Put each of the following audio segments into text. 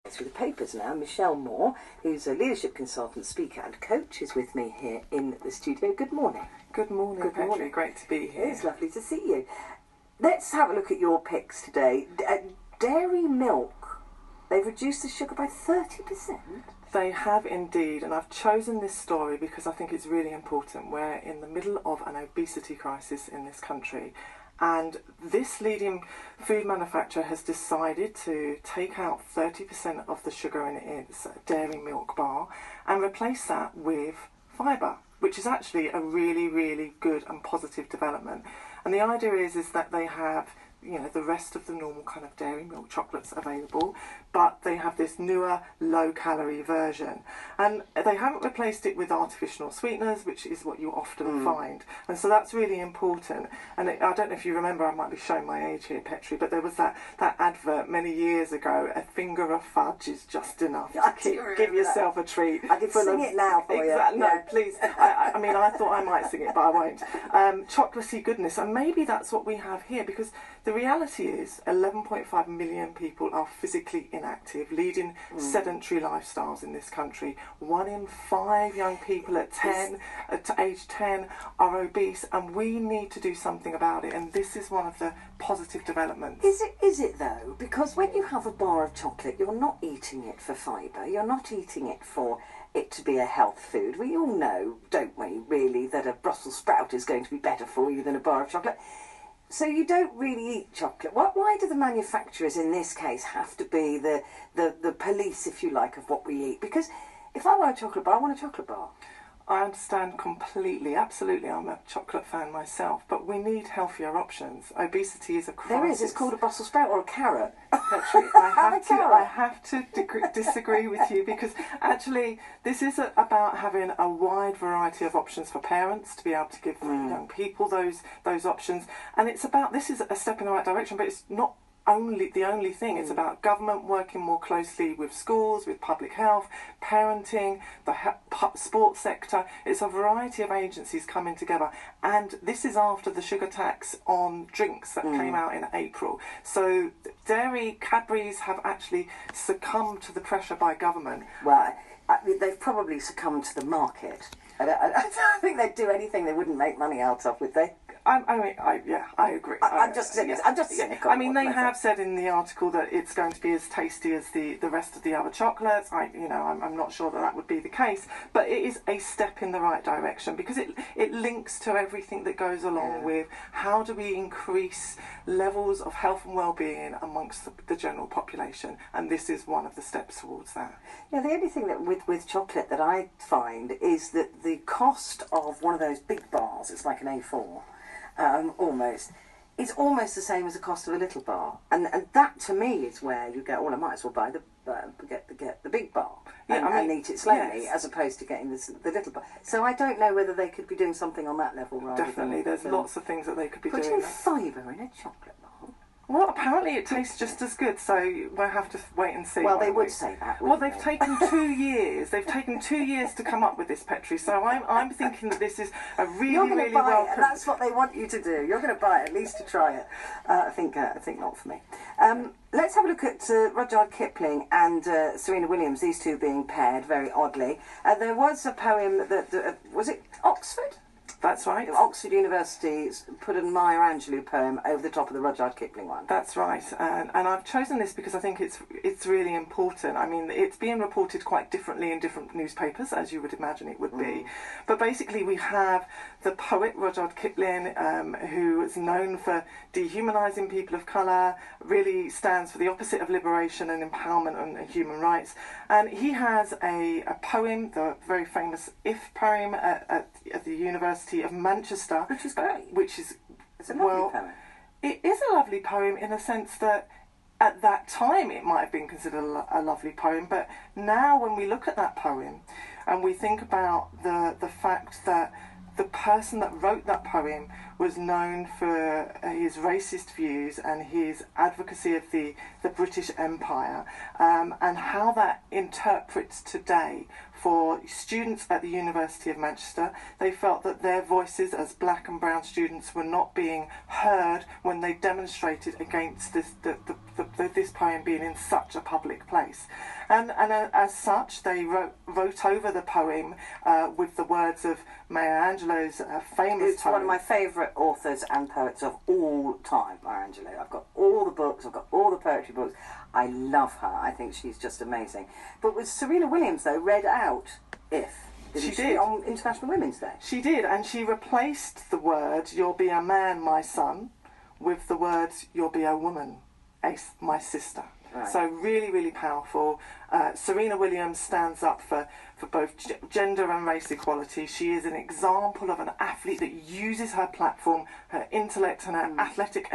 Through the papers now. Michelle Moore, who's a leadership consultant, speaker and coach, is with me here in the studio. Good morning. Good morning, Good Petri. morning. Great to be here. It's lovely to see you. Let's have a look at your picks today. Dairy milk, they've reduced the sugar by 30%. They have indeed, and I've chosen this story because I think it's really important. We're in the middle of an obesity crisis in this country, and this leading food manufacturer has decided to take out 30% of the sugar in its dairy milk bar and replace that with fibre, which is actually a really, really good and positive development. And the idea is that they have, you know, the rest of the normal kind of dairy milk chocolates available, but they have this newer low-calorie version. And they haven't replaced it with artificial sweeteners, which is what you often find. And so that's really important. And I don't know if you remember, I might be showing my age here, Petri, but there was that advert many years ago, a finger of fudge is just enough to give yourself a treat. I could sing it now for you. Exactly. No, please. I mean, I thought I might sing it, but I won't. Chocolatey goodness, and maybe that's what we have here, because the reality is 11.5 million people are physically inactive, leading sedentary lifestyles in this country. 1 in 5 young people at age 10 are obese, and we need to do something about it, and this is one of the positive developments. Is it though? Because when you have a bar of chocolate, you're not eating it for fibre, you're not eating it for it to be a health food. We all know, don't we, really, that a Brussels sprout is going to be better for you than a bar of chocolate. So you don't really eat chocolate. Why do the manufacturers in this case have to be the police, if you like, of what we eat? Because if I want a chocolate bar, I want a chocolate bar. I understand completely, absolutely. I'm a chocolate fan myself, but we need healthier options. Obesity is a crisis. There is. It's called a Brussels sprout or a carrot. Petri, I have to disagree with you, because actually this is about having a wide variety of options for parents to be able to give young people those options, and it's about, this is a step in the right direction, but it's not the only thing. It's about government working more closely with schools, with public health, parenting, the sports sector. It's a variety of agencies coming together, and this is after the sugar tax on drinks that came out in April. So dairy, Cadbury's have actually succumbed to the pressure by government. Well, they've probably succumbed to the market. I don't think they'd do anything they wouldn't make money out of, would they? I agree. I'm just cynical. I mean, they have said in the article that it's going to be as tasty as the rest of the other chocolates. I'm not sure that would be the case, but it is a step in the right direction, because it links to everything that goes along with how do we increase levels of health and well-being amongst the general population, and this is one of the steps towards that. Yeah, the only thing that with chocolate that I find is that the cost of one of those big bars, it's like an A4, almost, it's almost the same as the cost of a little bar, and that to me is where you go, well, I might as well buy get the big bar and eat it slowly, as opposed to getting the little bar. So I don't know whether they could be doing something on that level rather. Definitely, there's lots of things that they could be doing. Putting fibre in a chocolate bar. Well, apparently it tastes just as good, so we'll have to wait and see. Well, they would say that. Well, they've taken 2 years. They've taken 2 years to come up with this, Petri. So I'm thinking that this is a really well. That's what they want you to do. You're going to buy it at least to try it. I think not for me. Let's have a look at Rudyard Kipling and Serena Williams. These two being paired very oddly. There was a poem that was it Oxford? That's right. Oxford University put a Maya Angelou poem over the top of the Rudyard Kipling one. That's right, and I've chosen this because I think it's really important. I mean, it's being reported quite differently in different newspapers, as you would imagine it would be. But basically we have the poet Rudyard Kipling, who is known for dehumanising people of colour, really stands for the opposite of liberation and empowerment and human rights. And he has a poem, the very famous If poem at the University of Manchester, which is great. It's a lovely poem. It is a lovely poem in a sense that at that time it might have been considered a lovely poem, but now when we look at that poem and we think about the fact that the person that wrote that poem was known for his racist views and his advocacy of the British Empire, and how that interprets today for students at the University of Manchester. They felt that their voices as black and brown students were not being heard when they demonstrated against this poem being in such a public place. And as such, they wrote over the poem with the words of Maya Angelou's famous It's poem. one of my favourite authors and poets of all time, Maya Angelou. I've got all the books, I've got all the poetry books. I love her. I think she's just amazing. But with Serena Williams, though, read out If. She did. On International Women's Day. She did, and she replaced the word, "You'll be a man, my son," with the words, "You'll be a woman, my sister." Right. So really, really powerful. Serena Williams stands up for both gender and race equality. She is an example of an athlete that uses her platform, her intellect and her athletic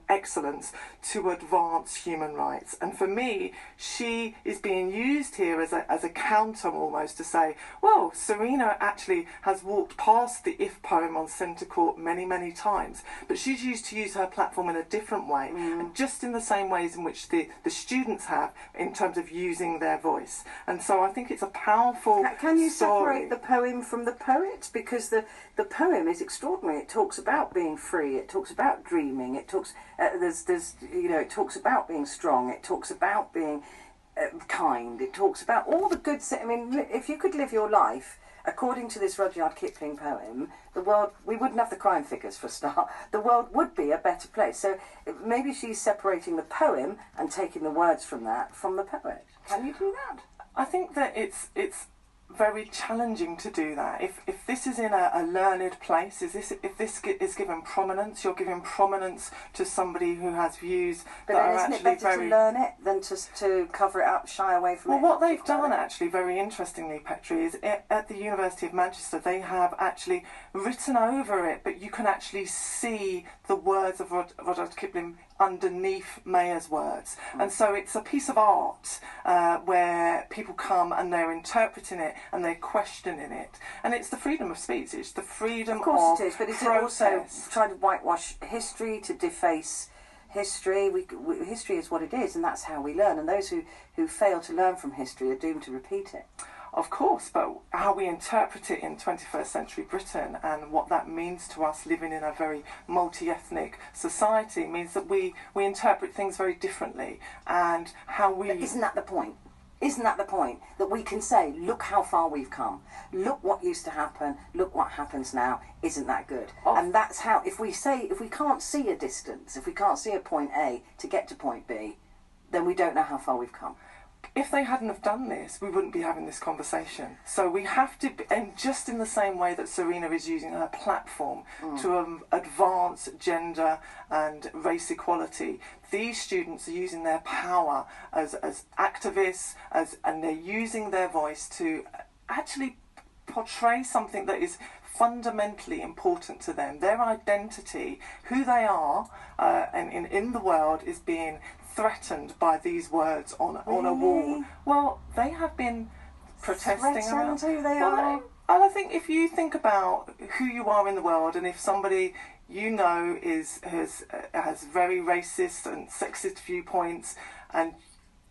excellence to advance human rights. And for me, she is being used here as a counter almost to say, well, Serena actually has walked past the If poem on centre court many, many times, but she's used to use her platform in a different way, and just in the same ways in which the students have in terms of using their voice. And so I think it's a powerful Can you story. separate the poem from the poet? Because the poem is extraordinary. It talks about being free. It talks about dreaming. It talks it talks about being strong. It talks about being kind. It talks about all the good. I mean, if you could live your life according to this Rudyard Kipling poem, the world, we wouldn't have the crime figures for a start. The world would be a better place. So maybe she's separating the poem and taking the words from that from the poet. Can you do that? I think that it's very challenging to do that. If this is in a learned place, if this is given prominence, you're giving prominence to somebody who has views But that then are isn't actually it better very... to learn it than to cover it up, shy away from it? Well, what they've done actually, very interestingly, Petri, is at the University of Manchester, they have actually written over it, but you can actually see the words of Rudyard Kipling underneath Maya's words. And so it's a piece of art where people come and they're interpreting it and they're questioning it. And it's the freedom of speech, it's the freedom of course it is, but is it also process. trying to whitewash history, to deface history? History is what it is, and that's how we learn. And those who fail to learn from history are doomed to repeat it. Of course, but how we interpret it in 21st century Britain and what that means to us living in a very multi-ethnic society means that we interpret things very differently, and how we... But isn't that the point? Isn't that the point? That we can say, look how far we've come. Look what used to happen. Look what happens now. Isn't that good? Oh. And that's how, if we can't see a distance, if we can't see a point A to get to point B, then we don't know how far we've come. If they hadn't have done this, we wouldn't be having this conversation. So we have to, and just in the same way that Serena is using her platform to advance gender and race equality, these students are using their power as activists, and they're using their voice to actually portray something that is fundamentally important to them. Their identity, who they are, and in the world is being threatened by these words on a wall. Well, they have been protesting around who they are. And I think if you think about who you are in the world, and if somebody you know has very racist and sexist viewpoints, and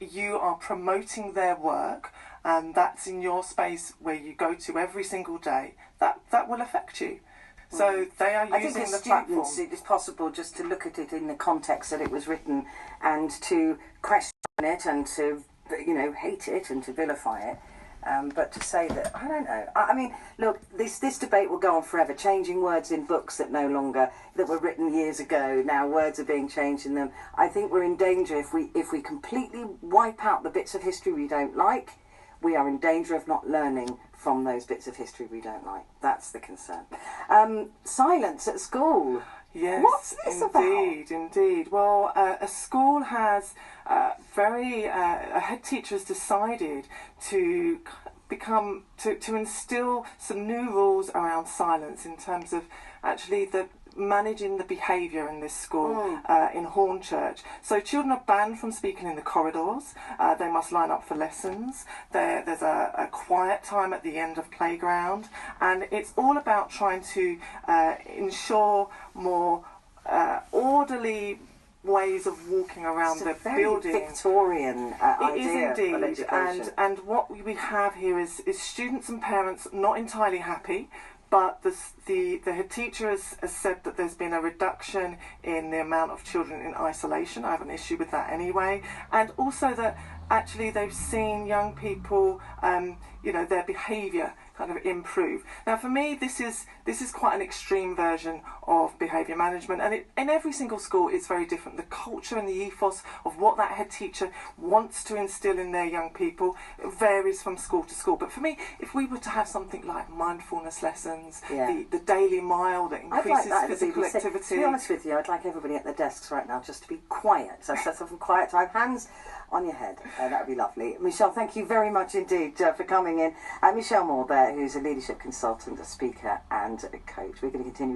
you are promoting their work, and that's in your space where you go to every single day, that will affect you. So they are using the platform. I think as students, it's possible just to look at it in the context that it was written, and to question it, and to hate it, and to vilify it. But to say that, I don't know. I mean, look, this debate will go on forever. Changing words in books that were written years ago. Now words are being changed in them. I think we're in danger if we completely wipe out the bits of history we don't like. We are in danger of not learning from those bits of history we don't like. That's the concern. Silence at school. Yes, what's this about? Indeed. Well, a school has a head teacher has decided to instill some new rules around silence in terms of actually managing the behaviour in this school in Hornchurch. So children are banned from speaking in the corridors. They must line up for lessons. There's a quiet time at the end of playground, and it's all about trying to ensure more orderly ways of walking around the building. Victorian idea. It is indeed, of education. and what we have here is students and parents not entirely happy. But the head teacher has said that there's been a reduction in the amount of children in isolation. I have an issue with that anyway. And also that actually they've seen young people, you know, their behaviour kind of improve. Now for me this is quite an extreme version of behaviour management, and in every single school it's very different. The culture and the ethos of what that head teacher wants to instill in their young people varies from school to school. But for me, if we were to have something like mindfulness lessons, the daily mile that increases physical activity. To be honest with you, I'd like everybody at their desks right now just to be quiet. So set some quiet time, hands on your head. That would be lovely. Michelle, thank you very much indeed for coming in. Michelle Moore there, who's a leadership consultant, a speaker and a coach. We're going to continue